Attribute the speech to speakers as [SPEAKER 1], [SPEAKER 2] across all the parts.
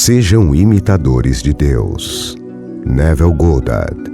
[SPEAKER 1] Sejam imitadores de Deus. Neville Goddard.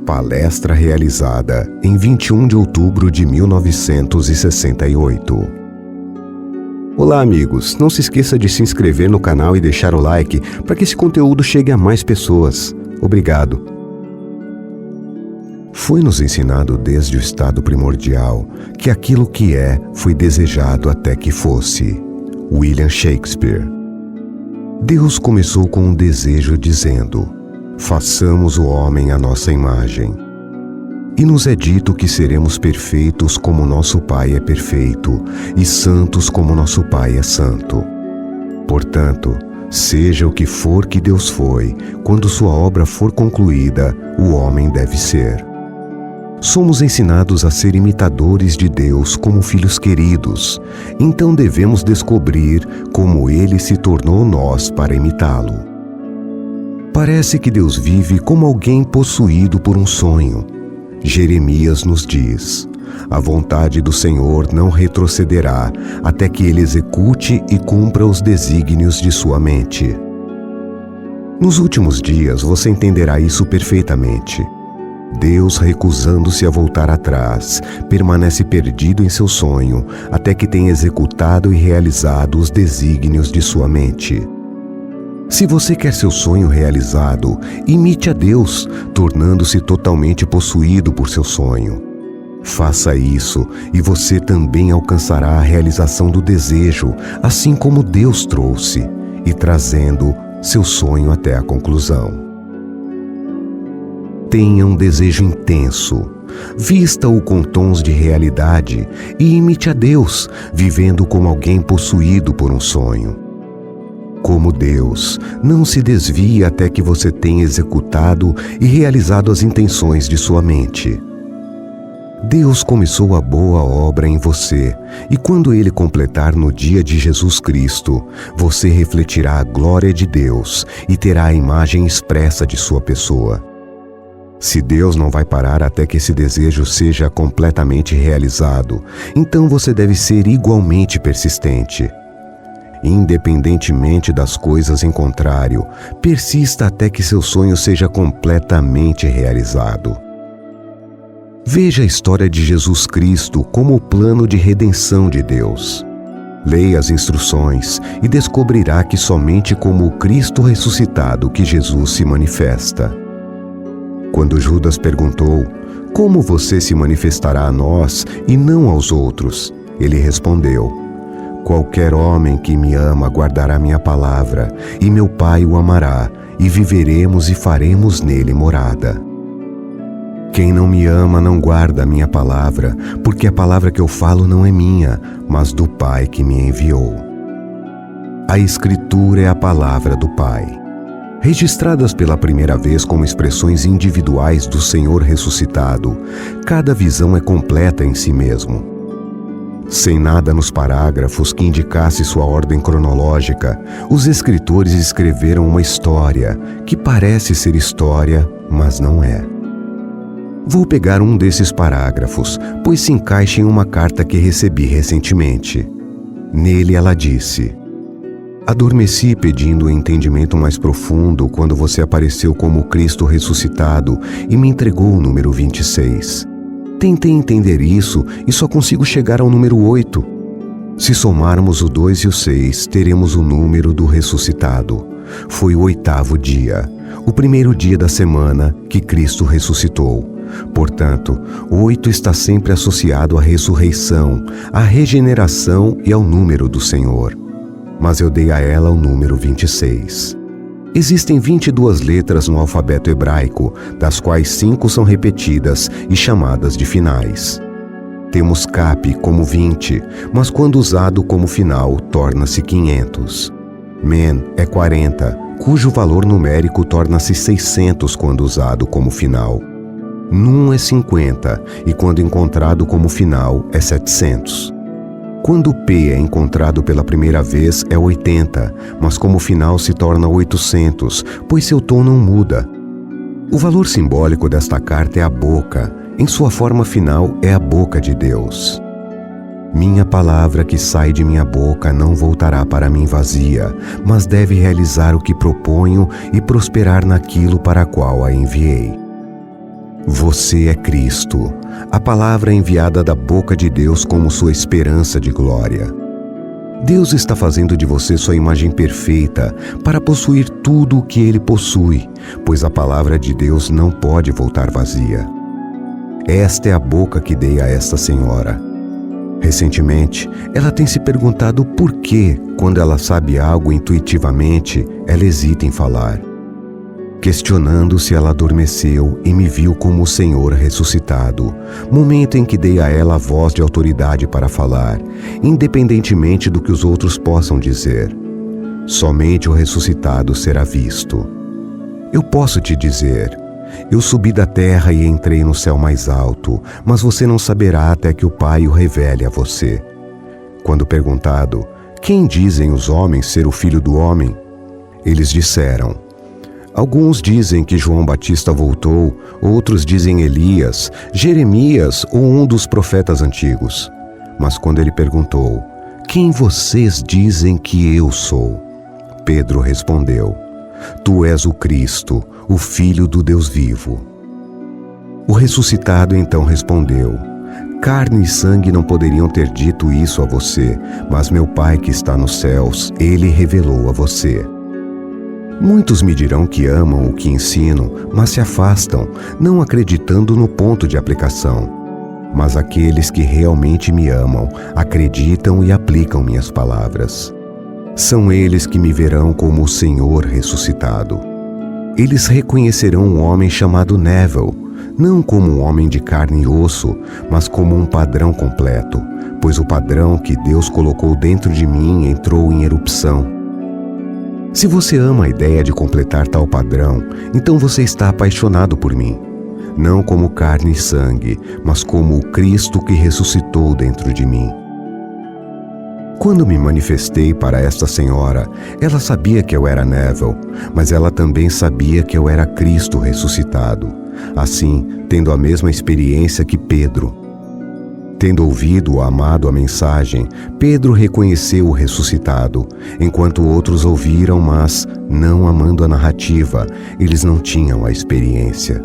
[SPEAKER 1] Palestra realizada em 21 de outubro de 1968. Olá, amigos. Não se esqueça de se inscrever no canal e deixar o like para que esse conteúdo chegue a mais pessoas. Obrigado. Foi-nos ensinado desde o estado primordial que aquilo que é foi desejado até que fosse. William Shakespeare. Deus começou com um desejo dizendo: façamos o homem à nossa imagem. E nos é dito que seremos perfeitos como nosso Pai é perfeito e santos como nosso Pai é santo. Portanto, seja o que for que Deus foi, quando sua obra for concluída, o homem deve ser. Somos ensinados a ser imitadores de Deus como filhos queridos, então devemos descobrir como Ele se tornou nós para imitá-lo. Parece que Deus vive como alguém possuído por um sonho. Jeremias nos diz: a vontade do Senhor não retrocederá até que Ele execute e cumpra os desígnios de sua mente. Nos últimos dias você entenderá isso perfeitamente. Deus, recusando-se a voltar atrás, permanece perdido em seu sonho até que tenha executado e realizado os desígnios de sua mente. Se você quer seu sonho realizado, imite a Deus, tornando-se totalmente possuído por seu sonho. Faça isso e você também alcançará a realização do desejo, assim como Deus trouxe, e trazendo seu sonho até a conclusão. Tenha um desejo intenso, vista-o com tons de realidade e imite a Deus, vivendo como alguém possuído por um sonho. Como Deus, não se desvie até que você tenha executado e realizado as intenções de sua mente. Deus começou a boa obra em você, e quando Ele completar no dia de Jesus Cristo, você refletirá a glória de Deus e terá a imagem expressa de sua pessoa. Se Deus não vai parar até que esse desejo seja completamente realizado, então você deve ser igualmente persistente. Independentemente das coisas em contrário, persista até que seu sonho seja completamente realizado. Veja a história de Jesus Cristo como o plano de redenção de Deus. Leia as instruções e descobrirá que somente como o Cristo ressuscitado que Jesus se manifesta. Quando Judas perguntou: como você se manifestará a nós e não aos outros? Ele respondeu: qualquer homem que me ama guardará minha palavra, e meu Pai o amará, e viveremos e faremos nele morada. Quem não me ama não guarda a minha palavra, porque a palavra que eu falo não é minha, mas do Pai que me enviou. A Escritura é a palavra do Pai. Registradas pela primeira vez como expressões individuais do Senhor ressuscitado, cada visão é completa em si mesmo. Sem nada nos parágrafos que indicasse sua ordem cronológica, os escritores escreveram uma história que parece ser história, mas não é. Vou pegar um desses parágrafos, pois se encaixa em uma carta que recebi recentemente. Nele ela disse: adormeci pedindo um entendimento mais profundo quando você apareceu como Cristo ressuscitado e me entregou o número 26. Tentei entender isso e só consigo chegar ao número 8. Se somarmos o 2 e o 6, teremos o número do ressuscitado. Foi o 8º dia, o primeiro dia da semana que Cristo ressuscitou. Portanto, 8 está sempre associado à ressurreição, à regeneração e ao número do Senhor. Mas eu dei a ela o número 26. Existem 22 letras no alfabeto hebraico, das quais 5 são repetidas e chamadas de finais. Temos Cap como 20, mas quando usado como final, torna-se 500. Men é 40, cujo valor numérico torna-se 600 quando usado como final. Num é 50, e quando encontrado como final, é 700. Quando P é encontrado pela primeira vez é 80, mas como final se torna 800, pois seu tom não muda. O valor simbólico desta carta é a boca, em sua forma final é a boca de Deus. Minha palavra que sai de minha boca não voltará para mim vazia, mas deve realizar o que proponho e prosperar naquilo para qual a enviei. Você é Cristo, a palavra enviada da boca de Deus como sua esperança de glória. Deus está fazendo de você sua imagem perfeita para possuir tudo o que Ele possui, pois a palavra de Deus não pode voltar vazia. Esta é a boca que dei a esta senhora. Recentemente, ela tem se perguntado por que, quando ela sabe algo intuitivamente, ela hesita em falar. Questionando se ela adormeceu e me viu como o Senhor ressuscitado, momento em que dei a ela a voz de autoridade para falar, independentemente do que os outros possam dizer. Somente o ressuscitado será visto. Eu posso te dizer, eu subi da terra e entrei no céu mais alto, mas você não saberá até que o Pai o revele a você. Quando perguntado, quem dizem os homens ser o Filho do Homem? Eles disseram, alguns dizem que João Batista voltou, outros dizem Elias, Jeremias ou um dos profetas antigos. Mas quando ele perguntou, quem vocês dizem que eu sou? Pedro respondeu, tu és o Cristo, o Filho do Deus vivo. O ressuscitado então respondeu, carne e sangue não poderiam ter dito isso a você, mas meu Pai que está nos céus, Ele revelou a você. Muitos me dirão que amam o que ensino, mas se afastam, não acreditando no ponto de aplicação. Mas aqueles que realmente me amam, acreditam e aplicam minhas palavras. São eles que me verão como o Senhor ressuscitado. Eles reconhecerão um homem chamado Neville, não como um homem de carne e osso, mas como um padrão completo, pois o padrão que Deus colocou dentro de mim entrou em erupção. Se você ama a ideia de completar tal padrão, então você está apaixonado por mim, não como carne e sangue, mas como o Cristo que ressuscitou dentro de mim. Quando me manifestei para esta senhora, ela sabia que eu era Neville, mas ela também sabia que eu era Cristo ressuscitado, assim, tendo a mesma experiência que Pedro. Tendo ouvido o amado a mensagem, Pedro reconheceu o ressuscitado, enquanto outros ouviram, mas, não amando a narrativa, eles não tinham a experiência.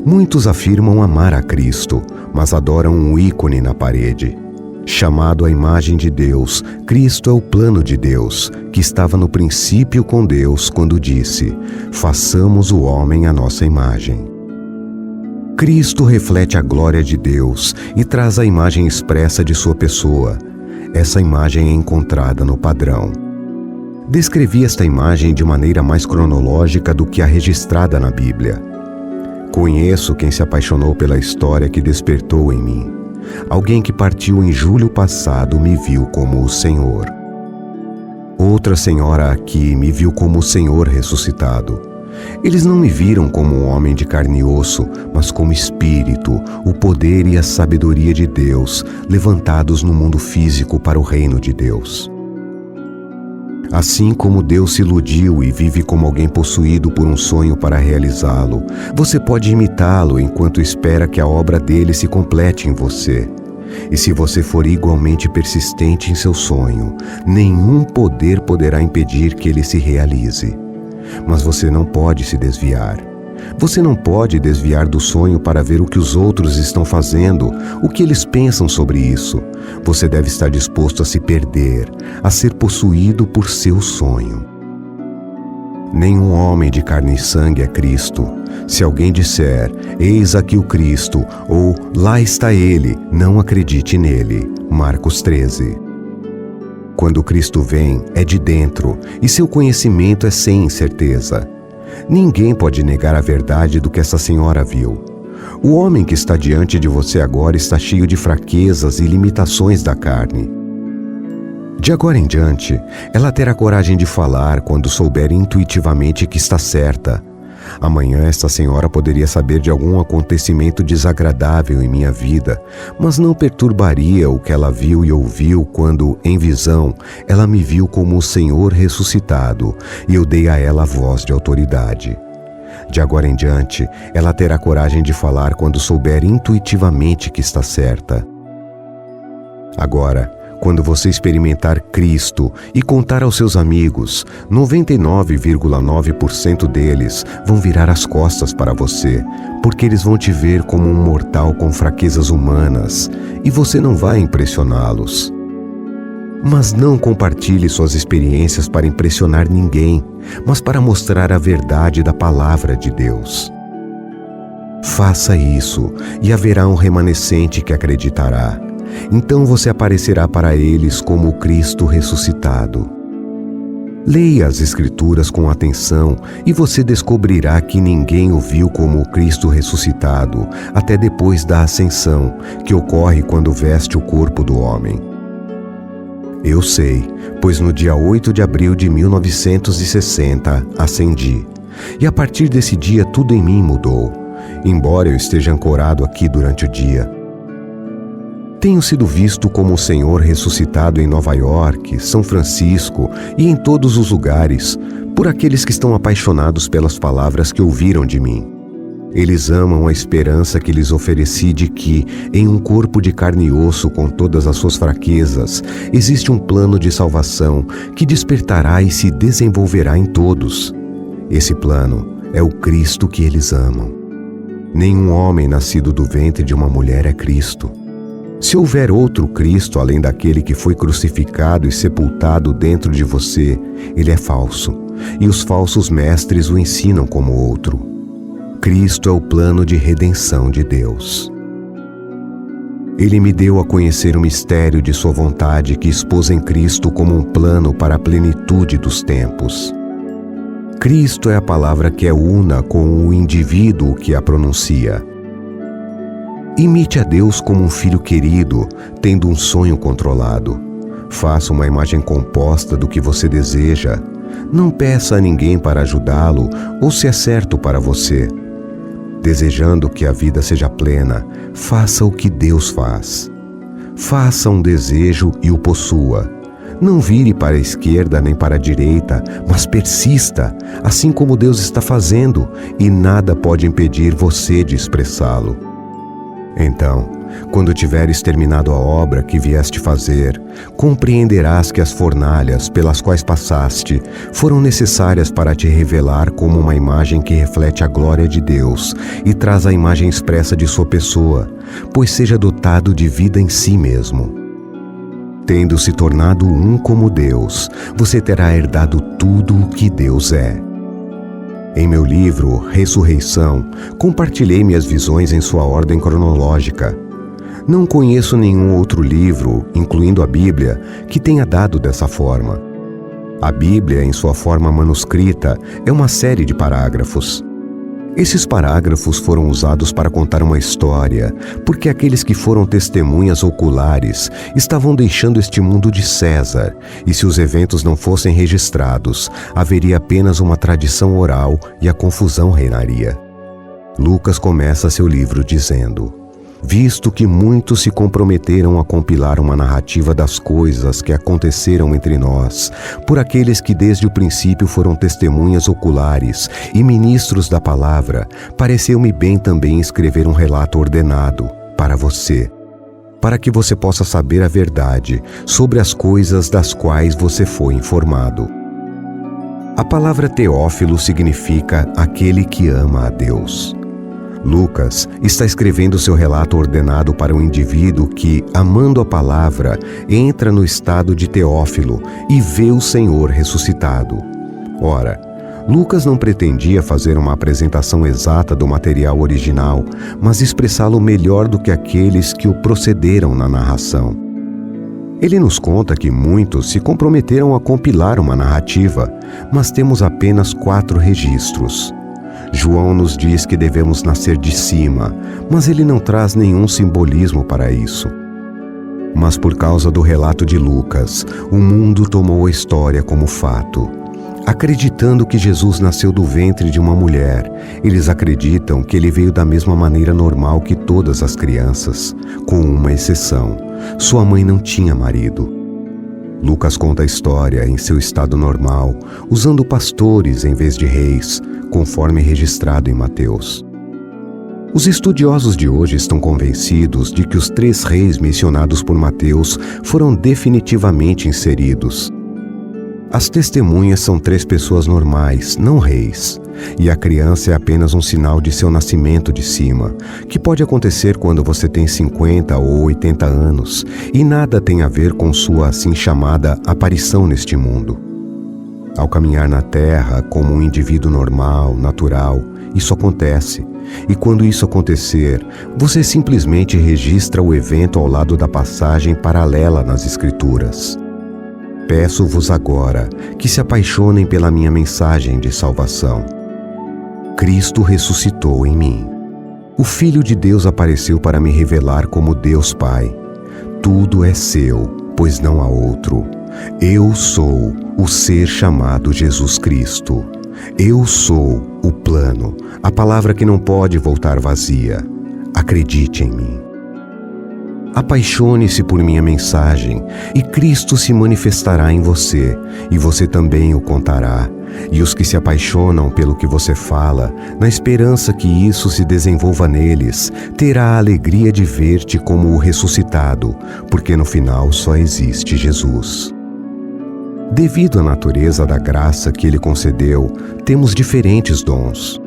[SPEAKER 1] Muitos afirmam amar a Cristo, mas adoram um ícone na parede. Chamado à imagem de Deus, Cristo é o plano de Deus, que estava no princípio com Deus quando disse, façamos o homem à nossa imagem. Cristo reflete a glória de Deus e traz a imagem expressa de sua pessoa. Essa imagem é encontrada no padrão. Descrevi esta imagem de maneira mais cronológica do que a registrada na Bíblia. Conheço quem se apaixonou pela história que despertou em mim. Alguém que partiu em julho passado me viu como o Senhor. Outra senhora aqui me viu como o Senhor ressuscitado. Eles não me viram como um homem de carne e osso, mas como espírito, o poder e a sabedoria de Deus, levantados no mundo físico para o reino de Deus. Assim como Deus se iludiu e vive como alguém possuído por um sonho para realizá-lo, você pode imitá-lo enquanto espera que a obra dele se complete em você. E se você for igualmente persistente em seu sonho, nenhum poder poderá impedir que ele se realize. Mas você não pode se desviar. Você não pode desviar do sonho para ver o que os outros estão fazendo, o que eles pensam sobre isso. Você deve estar disposto a se perder, a ser possuído por seu sonho. Nenhum homem de carne e sangue é Cristo. Se alguém disser, eis aqui o Cristo, ou lá está ele, não acredite nele. Marcos 13. Quando Cristo vem, é de dentro, e seu conhecimento é sem incerteza. Ninguém pode negar a verdade do que essa senhora viu. O homem que está diante de você agora está cheio de fraquezas e limitações da carne. De agora em diante, ela terá coragem de falar quando souber intuitivamente que está certa. Amanhã esta senhora poderia saber de algum acontecimento desagradável em minha vida, mas não perturbaria o que ela viu e ouviu quando, em visão, ela me viu como o Senhor ressuscitado e eu dei a ela a voz de autoridade. De agora em diante, ela terá coragem de falar quando souber intuitivamente que está certa. Agora, quando você experimentar Cristo e contar aos seus amigos, 99,9% deles vão virar as costas para você, porque eles vão te ver como um mortal com fraquezas humanas e você não vai impressioná-los. Mas não compartilhe suas experiências para impressionar ninguém, mas para mostrar a verdade da palavra de Deus. Faça isso e haverá um remanescente que acreditará. Então você aparecerá para eles como o Cristo ressuscitado. Leia as Escrituras com atenção e você descobrirá que ninguém o viu como o Cristo ressuscitado até depois da ascensão, que ocorre quando veste o corpo do homem. Eu sei, pois no dia 8 de abril de 1960 ascendi, e a partir desse dia tudo em mim mudou, embora eu esteja ancorado aqui durante o dia. Tenho sido visto como o Senhor ressuscitado em Nova York, São Francisco e em todos os lugares, por aqueles que estão apaixonados pelas palavras que ouviram de mim. Eles amam a esperança que lhes ofereci de que, em um corpo de carne e osso com todas as suas fraquezas, existe um plano de salvação que despertará e se desenvolverá em todos. Esse plano é o Cristo que eles amam. Nenhum homem nascido do ventre de uma mulher é Cristo. Se houver outro Cristo além daquele que foi crucificado e sepultado dentro de você, ele é falso, e os falsos mestres o ensinam como outro. Cristo é o plano de redenção de Deus. Ele me deu a conhecer o mistério de sua vontade que expôs em Cristo como um plano para a plenitude dos tempos. Cristo é a palavra que é una com o indivíduo que a pronuncia. Imite a Deus como um filho querido, tendo um sonho controlado. Faça uma imagem composta do que você deseja. Não peça a ninguém para ajudá-lo ou se é certo para você. Desejando que a vida seja plena, faça o que Deus faz. Faça um desejo e o possua. Não vire para a esquerda nem para a direita, mas persista, assim como Deus está fazendo, e nada pode impedir você de expressá-lo. Então, quando tiveres terminado a obra que vieste fazer, compreenderás que as fornalhas pelas quais passaste foram necessárias para te revelar como uma imagem que reflete a glória de Deus e traz a imagem expressa de sua pessoa, pois seja dotado de vida em si mesmo. Tendo se tornado um como Deus, você terá herdado tudo o que Deus é. Em meu livro, Ressurreição, compartilhei minhas visões em sua ordem cronológica. Não conheço nenhum outro livro, incluindo a Bíblia, que tenha dado dessa forma. A Bíblia, em sua forma manuscrita, é uma série de parágrafos. Esses parágrafos foram usados para contar uma história, porque aqueles que foram testemunhas oculares estavam deixando este mundo de César, e se os eventos não fossem registrados, haveria apenas uma tradição oral e a confusão reinaria. Lucas começa seu livro dizendo: visto que muitos se comprometeram a compilar uma narrativa das coisas que aconteceram entre nós, por aqueles que desde o princípio foram testemunhas oculares e ministros da palavra, pareceu-me bem também escrever um relato ordenado para você, para que você possa saber a verdade sobre as coisas das quais você foi informado. A palavra Teófilo significa aquele que ama a Deus. Lucas está escrevendo seu relato ordenado para um indivíduo que, amando a palavra, entra no estado de Teófilo e vê o Senhor ressuscitado. Ora, Lucas não pretendia fazer uma apresentação exata do material original, mas expressá-lo melhor do que aqueles que o procederam na narração. Ele nos conta que muitos se comprometeram a compilar uma narrativa, mas temos apenas 4 registros. João nos diz que devemos nascer de cima, mas ele não traz nenhum simbolismo para isso. Mas por causa do relato de Lucas, o mundo tomou a história como fato. Acreditando que Jesus nasceu do ventre de uma mulher, eles acreditam que ele veio da mesma maneira normal que todas as crianças, com uma exceção: sua mãe não tinha marido. Lucas conta a história em seu estado normal, usando pastores em vez de reis, conforme registrado em Mateus. Os estudiosos de hoje estão convencidos de que os 3 reis mencionados por Mateus foram definitivamente inseridos. As testemunhas são 3 pessoas normais, não reis, e a criança é apenas um sinal de seu nascimento de cima, que pode acontecer quando você tem 50 ou 80 anos, e nada tem a ver com sua assim chamada aparição neste mundo. Ao caminhar na Terra como um indivíduo normal, natural, isso acontece. E quando isso acontecer, você simplesmente registra o evento ao lado da passagem paralela nas Escrituras. Peço-vos agora que se apaixonem pela minha mensagem de salvação. Cristo ressuscitou em mim. O Filho de Deus apareceu para me revelar como Deus Pai. Tudo é seu, pois não há outro. Eu sou o ser chamado Jesus Cristo. Eu sou o plano, a palavra que não pode voltar vazia. Acredite em mim. Apaixone-se por minha mensagem, e Cristo se manifestará em você, e você também o contará. E os que se apaixonam pelo que você fala, na esperança que isso se desenvolva neles, terá a alegria de ver-te como o ressuscitado, porque no final só existe Jesus. Devido à natureza da graça que Ele concedeu, temos diferentes dons.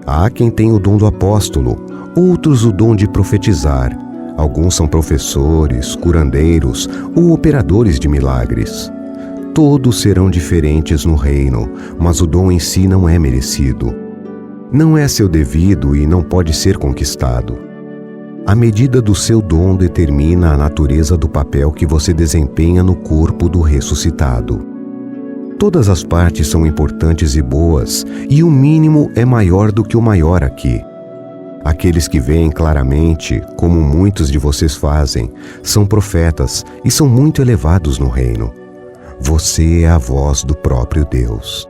[SPEAKER 1] Há quem tem o dom do apóstolo, outros o dom de profetizar. Alguns são professores, curandeiros ou operadores de milagres. Todos serão diferentes no reino, mas o dom em si não é merecido. Não é seu devido e não pode ser conquistado. A medida do seu dom determina a natureza do papel que você desempenha no corpo do ressuscitado. Todas as partes são importantes e boas, e o mínimo é maior do que o maior aqui. Aqueles que veem claramente, como muitos de vocês fazem, são profetas e são muito elevados no reino. Você é a voz do próprio Deus.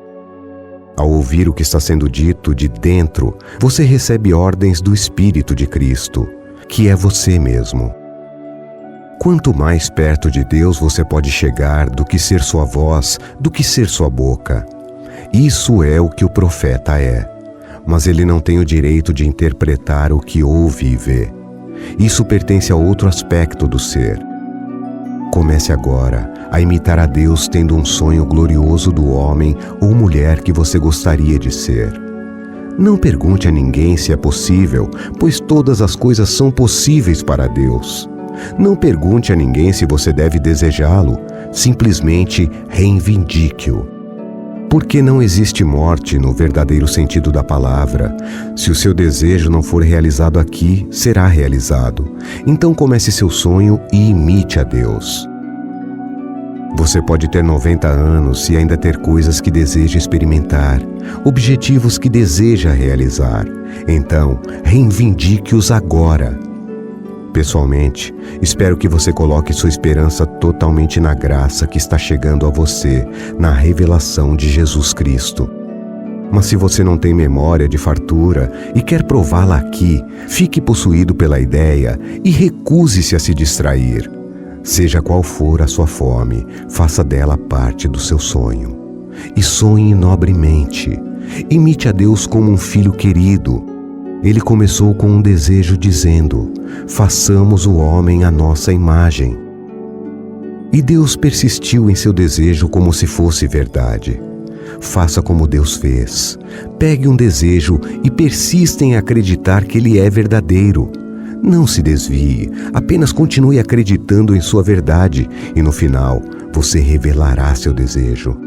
[SPEAKER 1] Ao ouvir o que está sendo dito de dentro, você recebe ordens do Espírito de Cristo, que é você mesmo. Quanto mais perto de Deus você pode chegar do que ser sua voz, do que ser sua boca. Isso é o que o profeta é, mas ele não tem o direito de interpretar o que ouve e vê. Isso pertence a outro aspecto do ser. Comece agora a imitar a Deus tendo um sonho glorioso do homem ou mulher que você gostaria de ser. Não pergunte a ninguém se é possível, pois todas as coisas são possíveis para Deus. Não pergunte a ninguém se você deve desejá-lo, simplesmente reivindique-o. Porque não existe morte no verdadeiro sentido da palavra. Se o seu desejo não for realizado aqui, será realizado. Então comece seu sonho e imite a Deus. Você pode ter 90 anos e ainda ter coisas que deseja experimentar, objetivos que deseja realizar. Então, reivindique-os agora. Pessoalmente, espero que você coloque sua esperança totalmente na graça que está chegando a você, na revelação de Jesus Cristo. Mas se você não tem memória de fartura e quer prová-la aqui, fique possuído pela ideia e recuse-se a se distrair. Seja qual for a sua fome, faça dela parte do seu sonho. E sonhe nobremente. Imite a Deus como um filho querido. Ele começou com um desejo dizendo: façamos o homem à nossa imagem. E Deus persistiu em seu desejo como se fosse verdade. Faça como Deus fez. Pegue um desejo e persista em acreditar que ele é verdadeiro. Não se desvie, apenas continue acreditando em sua verdade e no final você revelará seu desejo.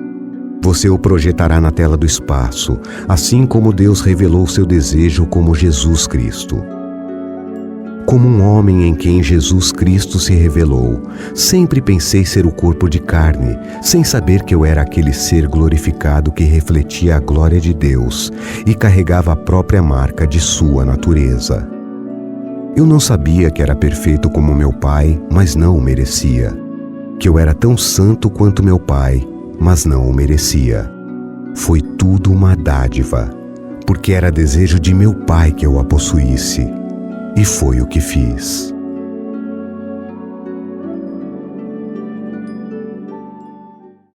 [SPEAKER 1] Você o projetará na tela do espaço, assim como Deus revelou seu desejo como Jesus Cristo. Como um homem em quem Jesus Cristo se revelou, sempre pensei ser o corpo de carne, sem saber que eu era aquele ser glorificado que refletia a glória de Deus e carregava a própria marca de sua natureza. Eu não sabia que era perfeito como meu pai, mas não o merecia. Que eu era tão santo quanto meu pai, mas não o merecia. Foi tudo uma dádiva, porque era desejo de meu pai que eu a possuísse. E foi o que fiz.